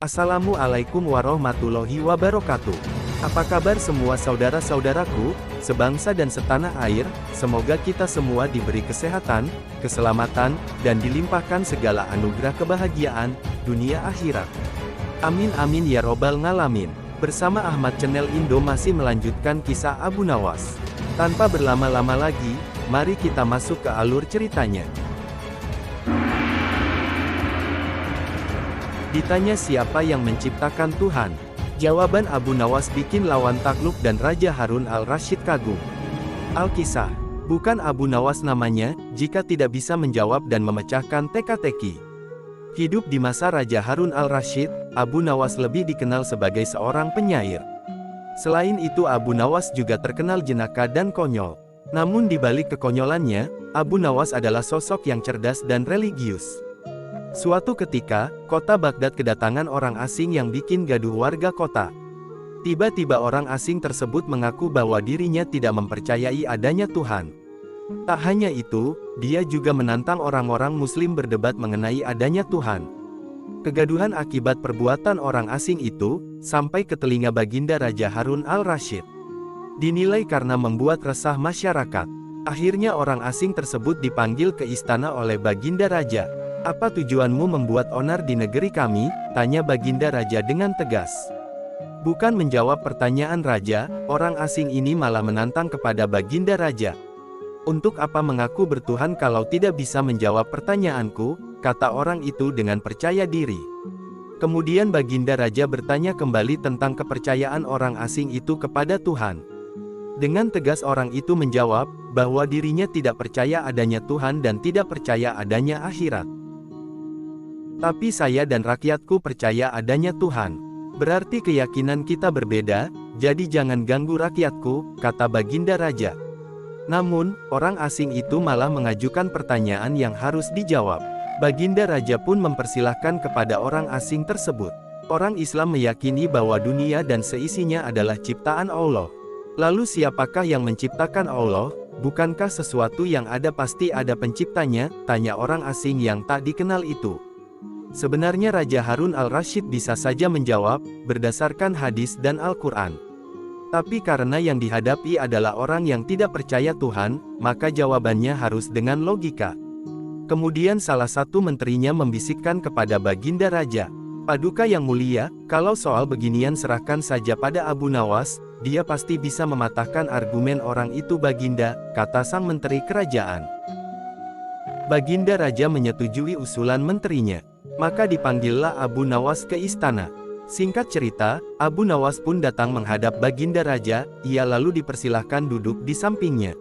Assalamualaikum warahmatullahi wabarakatuh. Apa kabar semua saudara-saudaraku, sebangsa dan setanah air? Semoga kita semua diberi kesehatan, keselamatan, dan dilimpahkan segala anugerah kebahagiaan, dunia akhirat. Amin amin ya robbal ngalamin. Bersama Ahmad Channel Indo masih melanjutkan kisah Abu Nawas. Tanpa berlama-lama lagi, mari kita masuk ke alur ceritanya. Ditanya siapa yang menciptakan Tuhan? Jawaban Abu Nawas bikin lawan takluk dan Raja Harun al-Rasyid kagum. Al-Kisah. Bukan Abu Nawas namanya, jika tidak bisa menjawab dan memecahkan teka-teki. Hidup di masa Raja Harun al-Rasyid, Abu Nawas lebih dikenal sebagai seorang penyair. Selain itu Abu Nawas juga terkenal jenaka dan konyol. Namun di balik kekonyolannya, Abu Nawas adalah sosok yang cerdas dan religius. Suatu ketika, kota Baghdad kedatangan orang asing yang bikin gaduh warga kota. Tiba-tiba orang asing tersebut mengaku bahwa dirinya tidak mempercayai adanya Tuhan. Tak hanya itu, dia juga menantang orang-orang Muslim berdebat mengenai adanya Tuhan. Kegaduhan akibat perbuatan orang asing itu, sampai ke telinga baginda Raja Harun al-Rasyid. Dinilai karena membuat resah masyarakat. Akhirnya orang asing tersebut dipanggil ke istana oleh baginda Raja. "Apa tujuanmu membuat onar di negeri kami?" tanya baginda Raja dengan tegas. Bukan menjawab pertanyaan Raja, orang asing ini malah menantang kepada baginda Raja. "Untuk apa mengaku bertuhan kalau tidak bisa menjawab pertanyaanku?" kata orang itu dengan percaya diri. Kemudian baginda Raja bertanya kembali tentang kepercayaan orang asing itu kepada Tuhan. Dengan tegas orang itu menjawab, bahwa dirinya tidak percaya adanya Tuhan dan tidak percaya adanya akhirat. "Tapi saya dan rakyatku percaya adanya Tuhan. Berarti keyakinan kita berbeda, jadi jangan ganggu rakyatku," kata baginda Raja. Namun, orang asing itu malah mengajukan pertanyaan yang harus dijawab. Baginda Raja pun mempersilahkan kepada orang asing tersebut. Orang Islam meyakini bahwa dunia dan seisinya adalah ciptaan Allah. Lalu siapakah yang menciptakan Allah? Bukankah sesuatu yang ada pasti ada penciptanya? Tanya orang asing yang tak dikenal itu. Sebenarnya Raja Harun al-Rasyid bisa saja menjawab, berdasarkan hadis dan Al-Quran. Tapi karena yang dihadapi adalah orang yang tidak percaya Tuhan, maka jawabannya harus dengan logika. Kemudian salah satu menterinya membisikkan kepada baginda Raja, "Paduka yang mulia, kalau soal beginian serahkan saja pada Abu Nawas, dia pasti bisa mematahkan argumen orang itu baginda," kata sang menteri kerajaan. Baginda Raja menyetujui usulan menterinya. Maka dipanggillah Abu Nawas ke istana. Singkat cerita, Abu Nawas pun datang menghadap baginda Raja, ia lalu dipersilahkan duduk di sampingnya.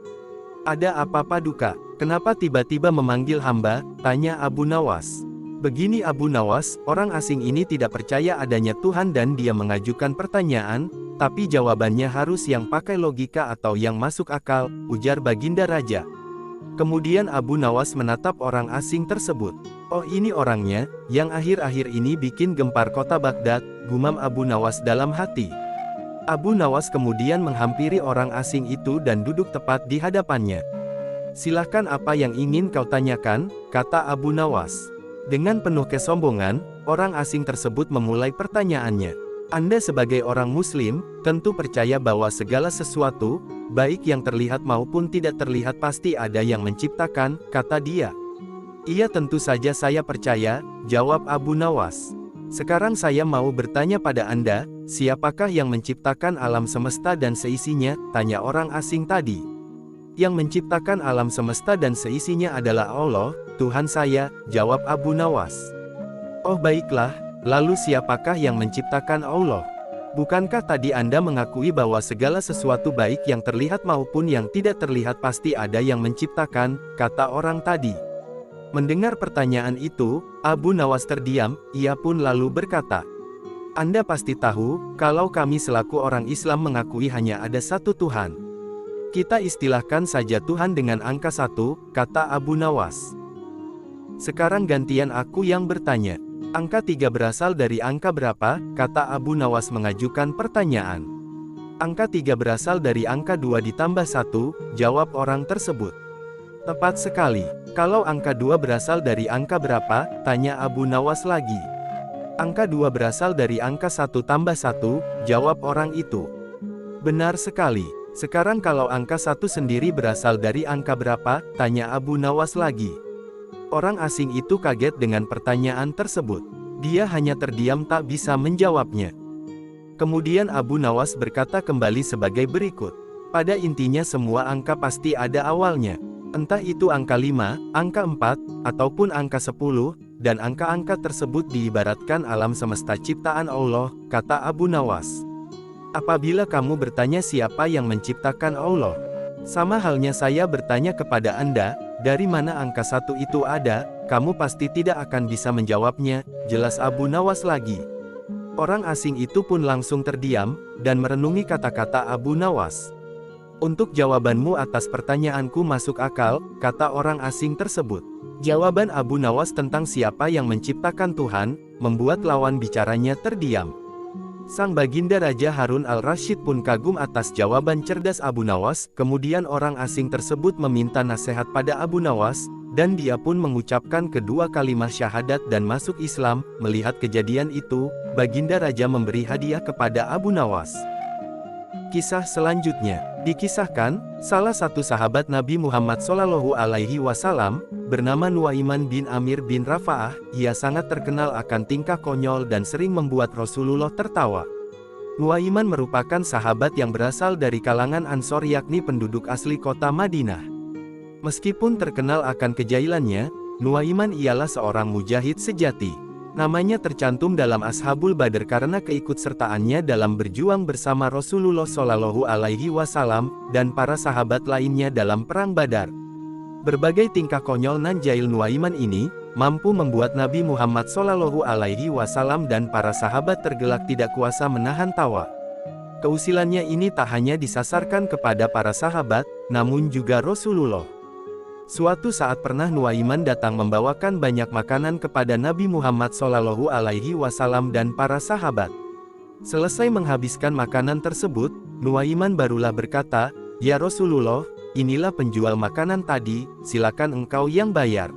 "Ada apa Paduka? Kenapa tiba-tiba memanggil hamba?" tanya Abu Nawas. Begini Abu Nawas, orang asing ini tidak percaya adanya Tuhan dan dia mengajukan pertanyaan, tapi jawabannya harus yang pakai logika atau yang masuk akal, ujar baginda Raja. Kemudian Abu Nawas menatap orang asing tersebut. "Oh, ini orangnya, yang akhir-akhir ini bikin gempar kota Baghdad," gumam Abu Nawas dalam hati. Abu Nawas kemudian menghampiri orang asing itu dan duduk tepat di hadapannya. "Silahkan, apa yang ingin kau tanyakan?" kata Abu Nawas. Dengan penuh kesombongan, orang asing tersebut memulai pertanyaannya. "Anda sebagai orang Muslim, tentu percaya bahwa segala sesuatu, baik yang terlihat maupun tidak terlihat pasti ada yang menciptakan," kata dia. "Iya, tentu saja saya percaya," jawab Abu Nawas. "Sekarang saya mau bertanya pada Anda, siapakah yang menciptakan alam semesta dan seisinya?" tanya orang asing tadi. "Yang menciptakan alam semesta dan seisinya adalah Allah, Tuhan saya," jawab Abu Nawas. "Oh baiklah, lalu siapakah yang menciptakan Allah? Bukankah tadi Anda mengakui bahwa segala sesuatu baik yang terlihat maupun yang tidak terlihat pasti ada yang menciptakan," kata orang tadi. Mendengar pertanyaan itu, Abu Nawas terdiam, ia pun lalu berkata, "Anda pasti tahu, kalau kami selaku orang Islam mengakui hanya ada satu Tuhan. Kita istilahkan saja Tuhan dengan angka 1, kata Abu Nawas. "Sekarang gantian aku yang bertanya. Angka 3 berasal dari angka berapa?" kata Abu Nawas mengajukan pertanyaan. "Angka 3 berasal dari angka 2 ditambah 1, jawab orang tersebut. "Tepat sekali. Kalau angka 2 berasal dari angka berapa?" tanya Abu Nawas lagi. Angka 2 berasal dari angka 1 tambah 1, jawab orang itu. Benar sekali. Sekarang kalau angka 1 sendiri berasal dari angka berapa? Tanya Abu Nawas lagi. Orang asing itu kaget dengan pertanyaan tersebut. Dia hanya terdiam tak bisa menjawabnya. Kemudian Abu Nawas berkata kembali sebagai berikut. Pada intinya semua angka pasti ada awalnya. Entah itu angka 5, angka 4, ataupun angka 10, dan angka-angka tersebut diibaratkan alam semesta ciptaan Allah, kata Abu Nawas. Apabila kamu bertanya siapa yang menciptakan Allah, sama halnya saya bertanya kepada Anda, dari mana angka 1 itu ada, kamu pasti tidak akan bisa menjawabnya, jelas Abu Nawas lagi. Orang asing itu pun langsung terdiam, dan merenungi kata-kata Abu Nawas. Untuk jawabanmu atas pertanyaanku masuk akal, kata orang asing tersebut. Jawaban Abu Nawas tentang siapa yang menciptakan Tuhan, membuat lawan bicaranya terdiam. Sang Baginda Raja Harun al-Rasyid pun kagum atas jawaban cerdas Abu Nawas, kemudian orang asing tersebut meminta nasihat pada Abu Nawas, dan dia pun mengucapkan kedua kalimat syahadat dan masuk Islam. Melihat kejadian itu, Baginda Raja memberi hadiah kepada Abu Nawas. Kisah selanjutnya, dikisahkan, salah satu sahabat Nabi Muhammad SAW, bernama Nuaiman bin Amir bin Rafa'ah, ia sangat terkenal akan tingkah konyol dan sering membuat Rasulullah tertawa. Nuaiman merupakan sahabat yang berasal dari kalangan Ansor yakni penduduk asli kota Madinah. Meskipun terkenal akan kejailannya, Nuaiman ialah seorang mujahid sejati. Namanya tercantum dalam Ashabul Badr karena keikutsertaannya dalam berjuang bersama Rasulullah SAW dan para sahabat lainnya dalam Perang Badar. Berbagai tingkah konyol nan jahil Nuaiman ini, mampu membuat Nabi Muhammad SAW dan para sahabat tergelak tidak kuasa menahan tawa. Keusilannya ini tak hanya disasarkan kepada para sahabat, namun juga Rasulullah. Suatu saat pernah Nuaiman datang membawakan banyak makanan kepada Nabi Muhammad SAW dan para sahabat. Selesai menghabiskan makanan tersebut, Nuaiman barulah berkata, "Ya Rasulullah, inilah penjual makanan tadi, silakan engkau yang bayar."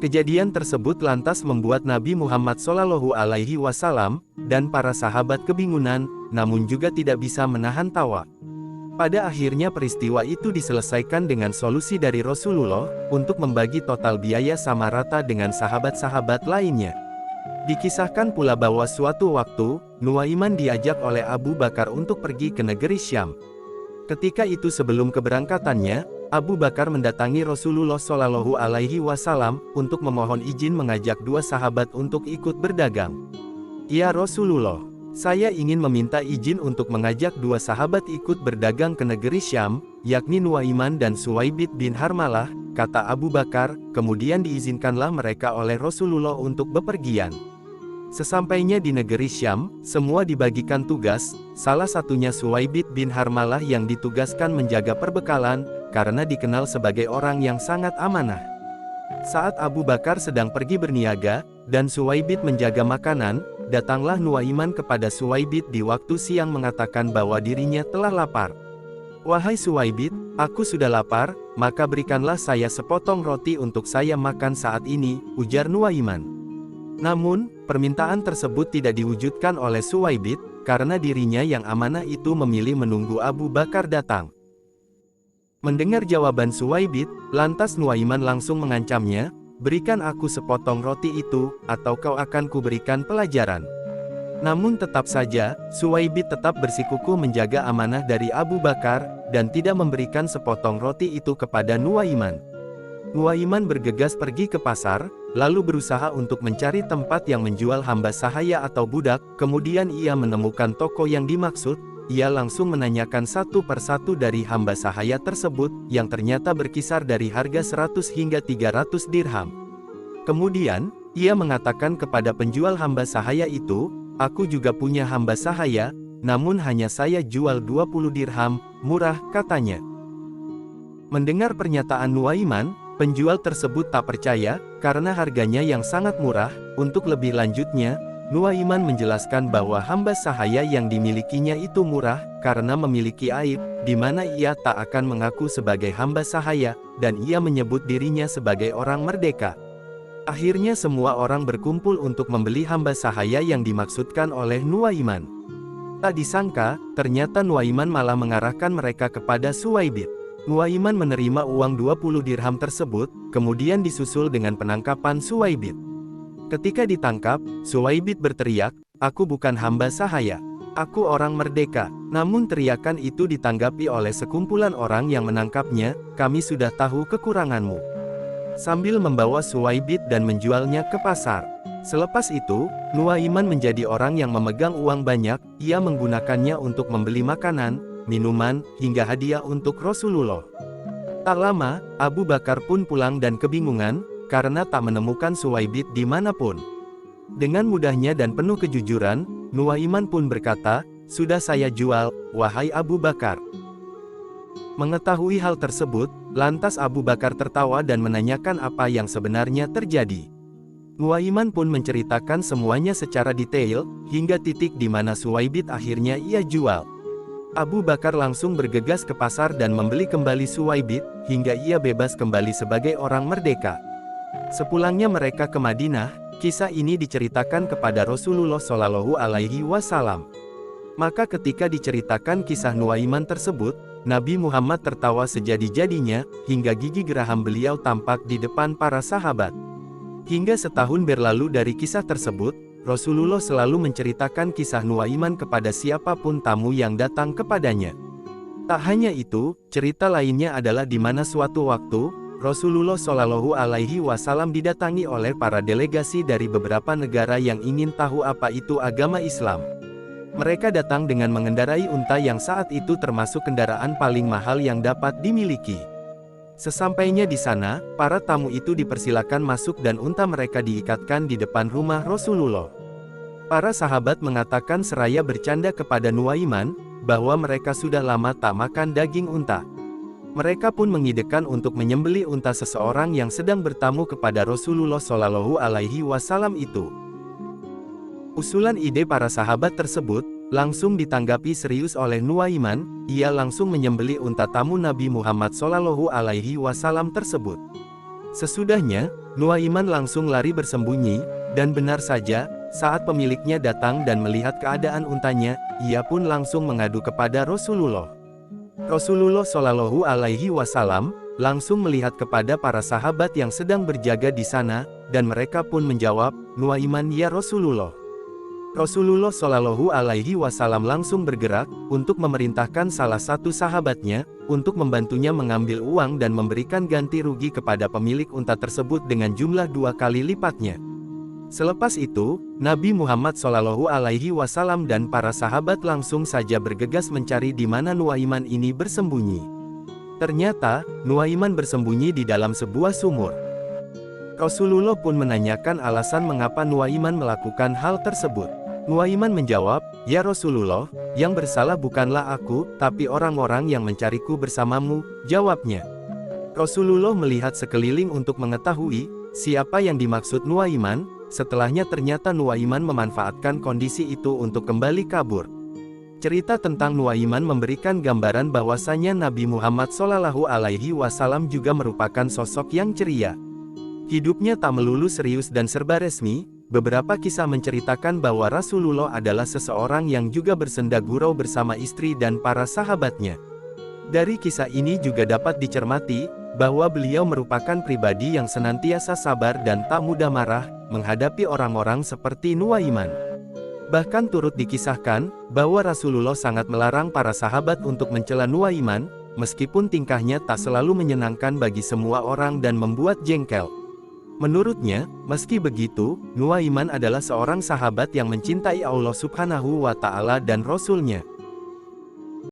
Kejadian tersebut lantas membuat Nabi Muhammad SAW dan para sahabat kebingungan, namun juga tidak bisa menahan tawa. Pada akhirnya peristiwa itu diselesaikan dengan solusi dari Rasulullah, untuk membagi total biaya sama rata dengan sahabat-sahabat lainnya. Dikisahkan pula bahwa suatu waktu, Nuaiman diajak oleh Abu Bakar untuk pergi ke negeri Syam. Ketika itu sebelum keberangkatannya, Abu Bakar mendatangi Rasulullah SAW untuk memohon izin mengajak dua sahabat untuk ikut berdagang. "Ya Rasulullah, saya ingin meminta izin untuk mengajak dua sahabat ikut berdagang ke negeri Syam, yakni Nuaiman dan Suwaibid bin Harmalah," kata Abu Bakar, kemudian diizinkanlah mereka oleh Rasulullah untuk bepergian. Sesampainya di negeri Syam, semua dibagikan tugas, salah satunya Suwaibid bin Harmalah yang ditugaskan menjaga perbekalan, karena dikenal sebagai orang yang sangat amanah. Saat Abu Bakar sedang pergi berniaga, dan Suwaibid menjaga makanan, datanglah Nuaiman kepada Suwaibid di waktu siang mengatakan bahwa dirinya telah lapar. "Wahai Suwaibid, aku sudah lapar, maka berikanlah saya sepotong roti untuk saya makan saat ini," ujar Nuaiman. Namun, permintaan tersebut tidak diwujudkan oleh Suwaibid, karena dirinya yang amanah itu memilih menunggu Abu Bakar datang. Mendengar jawaban Suwaibid, lantas Nuaiman langsung mengancamnya, "Berikan aku sepotong roti itu, atau kau akan kuberikan pelajaran." Namun tetap saja, Suwaibid tetap bersikukuh menjaga amanah dari Abu Bakar, dan tidak memberikan sepotong roti itu kepada Nuaiman. Nuaiman bergegas pergi ke pasar, lalu berusaha untuk mencari tempat yang menjual hamba sahaya atau budak, kemudian ia menemukan toko yang dimaksud. Ia langsung menanyakan satu persatu dari hamba sahaya tersebut, yang ternyata berkisar dari harga 100 hingga 300 dirham. Kemudian, ia mengatakan kepada penjual hamba sahaya itu, "Aku juga punya hamba sahaya, namun hanya saya jual 20 dirham, murah," katanya. Mendengar pernyataan Nuaiman, penjual tersebut tak percaya, karena harganya yang sangat murah. Untuk lebih lanjutnya, Nuaiman menjelaskan bahwa hamba sahaya yang dimilikinya itu murah, karena memiliki aib, di mana ia tak akan mengaku sebagai hamba sahaya, dan ia menyebut dirinya sebagai orang merdeka. Akhirnya semua orang berkumpul untuk membeli hamba sahaya yang dimaksudkan oleh Nuaiman. Tak disangka, ternyata Nuaiman malah mengarahkan mereka kepada Suwaibid. Nuaiman menerima uang 20 dirham tersebut, kemudian disusul dengan penangkapan Suwaibid. Ketika ditangkap, Suwaibid berteriak, "Aku bukan hamba sahaya. Aku orang merdeka." Namun teriakan itu ditanggapi oleh sekumpulan orang yang menangkapnya, "Kami sudah tahu kekuranganmu." Sambil membawa Suwaibid dan menjualnya ke pasar. Selepas itu, Nuaiman menjadi orang yang memegang uang banyak, ia menggunakannya untuk membeli makanan, minuman, hingga hadiah untuk Rasulullah. Tak lama, Abu Bakar pun pulang dan kebingungan, karena tak menemukan Suwaibid dimanapun. Dengan mudahnya dan penuh kejujuran, Nuaiman pun berkata, "Sudah saya jual, wahai Abu Bakar." Mengetahui hal tersebut, lantas Abu Bakar tertawa dan menanyakan apa yang sebenarnya terjadi. Nuaiman pun menceritakan semuanya secara detail, hingga titik di mana Suwaibid akhirnya ia jual. Abu Bakar langsung bergegas ke pasar dan membeli kembali Suwaibid, hingga ia bebas kembali sebagai orang merdeka. Sepulangnya mereka ke Madinah, kisah ini diceritakan kepada Rasulullah Shallallahu Alaihi Wasallam. Maka ketika diceritakan kisah Nuaiman tersebut, Nabi Muhammad tertawa sejadi-jadinya, hingga gigi geraham beliau tampak di depan para sahabat. Hingga setahun berlalu dari kisah tersebut, Rasulullah selalu menceritakan kisah Nuaiman kepada siapapun tamu yang datang kepadanya. Tak hanya itu, cerita lainnya adalah di mana suatu waktu, Rasulullah Shallallahu Alaihi Wasallam didatangi oleh para delegasi dari beberapa negara yang ingin tahu apa itu agama Islam. Mereka datang dengan mengendarai unta yang saat itu termasuk kendaraan paling mahal yang dapat dimiliki. Sesampainya di sana, para tamu itu dipersilakan masuk dan unta mereka diikatkan di depan rumah Rasulullah. Para sahabat mengatakan seraya bercanda kepada Nuaiman, bahwa mereka sudah lama tak makan daging unta. Mereka pun mengidekan untuk menyembelih unta seseorang yang sedang bertamu kepada Rasulullah Shallallahu Alaihi Wasallam itu. Usulan ide para sahabat tersebut langsung ditanggapi serius oleh Nuaiman. Ia langsung menyembelih unta tamu Nabi Muhammad Shallallahu Alaihi Wasallam tersebut. Sesudahnya, Nuaiman langsung lari bersembunyi, dan benar saja, saat pemiliknya datang dan melihat keadaan untanya, ia pun langsung mengadu kepada Rasulullah. Rasulullah Shallallahu Alaihi Wasallam langsung melihat kepada para sahabat yang sedang berjaga di sana, dan mereka pun menjawab, "Nuaiman ya Rasulullah." Rasulullah Shallallahu Alaihi Wasallam langsung bergerak untuk memerintahkan salah satu sahabatnya untuk membantunya mengambil uang dan memberikan ganti rugi kepada pemilik unta tersebut dengan jumlah 2 kali lipatnya. Selepas itu, Nabi Muhammad Shallallahu Alaihi Wasallam dan para sahabat langsung saja bergegas mencari di mana Nuaiman ini bersembunyi. Ternyata, Nuaiman bersembunyi di dalam sebuah sumur. Rasulullah pun menanyakan alasan mengapa Nuaiman melakukan hal tersebut. Nuaiman menjawab, "Ya Rasulullah, yang bersalah bukanlah aku, tapi orang-orang yang mencariku bersamamu," jawabnya. Rasulullah melihat sekeliling untuk mengetahui siapa yang dimaksud Nuaiman. Setelahnya ternyata Nuaiman memanfaatkan kondisi itu untuk kembali kabur. Cerita tentang Nuaiman memberikan gambaran bahwasanya Nabi Muhammad Shallallahu Alaihi Wasallam juga merupakan sosok yang ceria. Hidupnya tak melulu serius dan serba resmi. Beberapa kisah menceritakan bahwa Rasulullah adalah seseorang yang juga bersenda gurau bersama istri dan para sahabatnya. Dari kisah ini juga dapat dicermati, bahwa beliau merupakan pribadi yang senantiasa sabar dan tak mudah marah, menghadapi orang-orang seperti Nuaiman. Bahkan turut dikisahkan, bahwa Rasulullah sangat melarang para sahabat untuk mencela Nuaiman, meskipun tingkahnya tak selalu menyenangkan bagi semua orang dan membuat jengkel. Menurutnya, meski begitu, Nuaiman adalah seorang sahabat yang mencintai Allah Subhanahu wa Ta'ala dan Rasul-Nya.